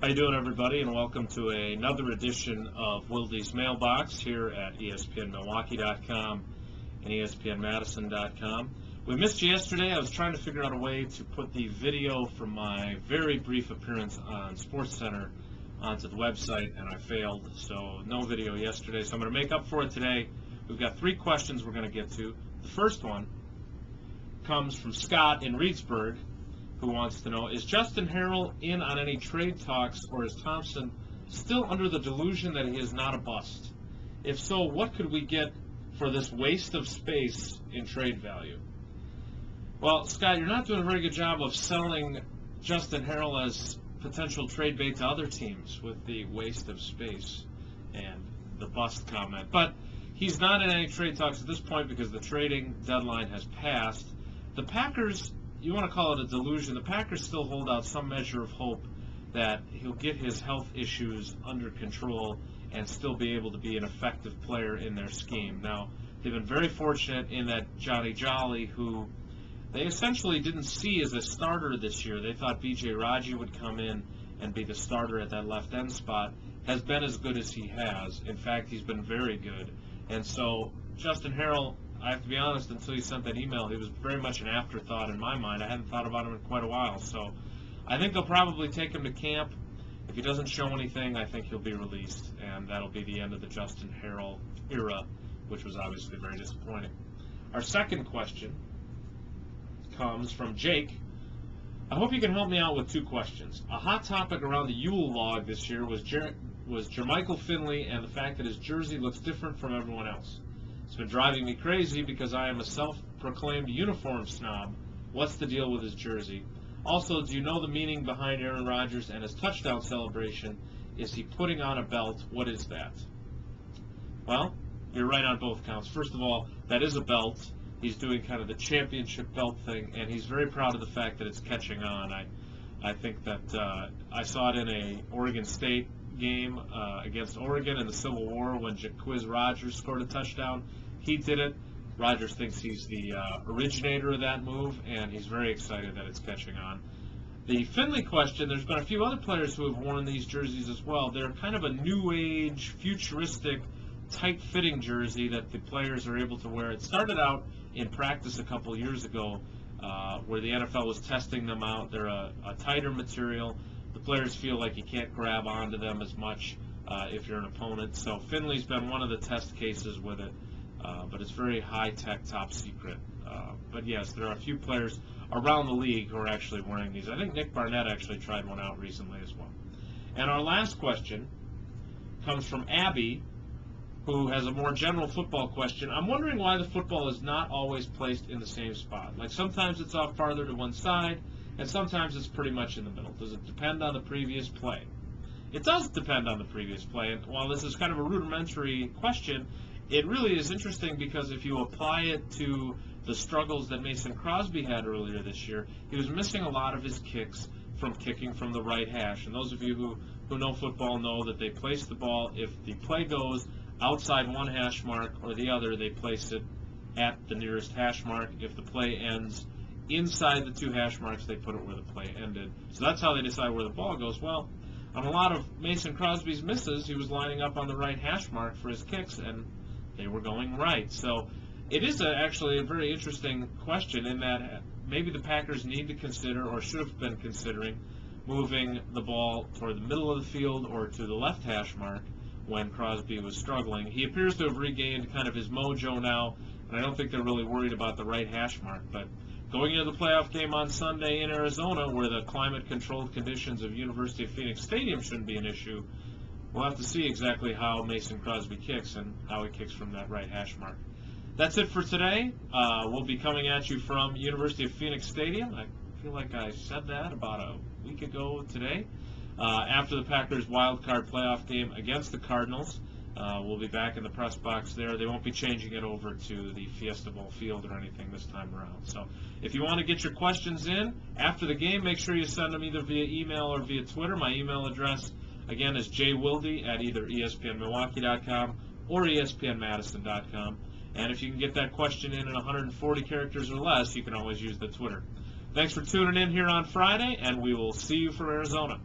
How you doing, everybody, and welcome to another edition of Wilde's Mailbox here at ESPNMilwaukee.com and ESPNMadison.com. We missed you yesterday. I was trying to figure out a way to put the video from my very brief appearance on SportsCenter onto the website, and I failed, so no video yesterday. So I'm going to make up for it today. We've got 3 questions we're going to get to. The first one comes from Scott in Reedsburg, who wants to know, is Justin Harrell in on any trade talks, or is Thompson still under the delusion that he is not a bust? If so, what could we get for this waste of space in trade value? Well, Scott, you're not doing a very good job of selling Justin Harrell as potential trade bait to other teams with the waste of space and the bust comment. But he's not in any trade talks at this point because the trading deadline has passed. The Packers, you want to call it a delusion, the Packers still hold out some measure of hope that he'll get his health issues under control and still be able to be an effective player in their scheme. Now, they've been very fortunate in that Johnny Jolly, who they essentially didn't see as a starter this year. They thought B.J. Raji would come in and be the starter at that left end spot, has been as good as he has. In fact, he's been very good. And so Justin Harrell, I have to be honest, until you sent that email, he was very much an afterthought in my mind. I hadn't thought about him in quite a while. So I think they'll probably take him to camp. If he doesn't show anything, I think he'll be released, and that'll be the end of the Justin Harrell era, which was obviously very disappointing. Our second question comes from Jake. I hope you can help me out with 2 questions. A hot topic around the Yule log this year was Jermichael Finley and the fact that his jersey looks different from everyone else. It's been driving me crazy because I am a self-proclaimed uniform snob. What's the deal with his jersey? Also, do you know the meaning behind Aaron Rodgers and his touchdown celebration? Is he putting on a belt? What is that? Well, you're right on both counts. First of all, that is a belt. He's doing kind of the championship belt thing, and he's very proud of the fact that it's catching on. I think that I saw it in a Oregon State game against Oregon in the Civil War when Jacquizz Rodgers scored a touchdown. He did it. Rodgers thinks he's the originator of that move, and he's very excited that it's catching on. The Finley question, there's been a few other players who have worn these jerseys as well. They're kind of a new age, futuristic, tight-fitting jersey that the players are able to wear. It started out in practice a couple years ago where the NFL was testing them out. They're a tighter material. The players feel like you can't grab onto them as much if you're an opponent. So Finley's been one of the test cases with it, but it's very high-tech, top secret. But yes, there are a few players around the league who are actually wearing these. I think Nick Barnett actually tried one out recently as well. And our last question comes from Abby, who has a more general football question. I'm wondering why the football is not always placed in the same spot. Like sometimes it's off farther to one side, and sometimes it's pretty much in the middle. Does it depend on the previous play? It does depend on the previous play, and while this is kind of a rudimentary question, it really is interesting because if you apply it to the struggles that Mason Crosby had earlier this year, he was missing a lot of his kicks from kicking from the right hash. And those of you who know football know that they place the ball, if the play goes outside one hash mark or the other, they place it at the nearest hash mark. If the play ends inside the 2 hash marks, they put it where the play ended. So that's how they decide where the ball goes. Well, on a lot of Mason Crosby's misses, he was lining up on the right hash mark for his kicks, and they were going right. So it is actually a very interesting question in that maybe the Packers need to consider, or should have been considering, moving the ball toward the middle of the field or to the left hash mark when Crosby was struggling. He appears to have regained kind of his mojo now, and I don't think they're really worried about the right hash mark. But going into the playoff game on Sunday in Arizona, where the climate-controlled conditions of University of Phoenix Stadium shouldn't be an issue, we'll have to see exactly how Mason Crosby kicks and how he kicks from that right hash mark. That's it for today. We'll be coming at you from University of Phoenix Stadium. I feel like I said that about a week ago today. After the Packers' wild card playoff game against the Cardinals. We'll be back in the press box there. They won't be changing it over to the Fiesta Bowl field or anything this time around. So if you want to get your questions in after the game, make sure you send them either via email or via Twitter. My email address, again, is jwilde at either ESPNMilwaukee.com or ESPNMadison.com. And if you can get that question in 140 characters or less, you can always use the Twitter. Thanks for tuning in here on Friday, and we will see you from Arizona.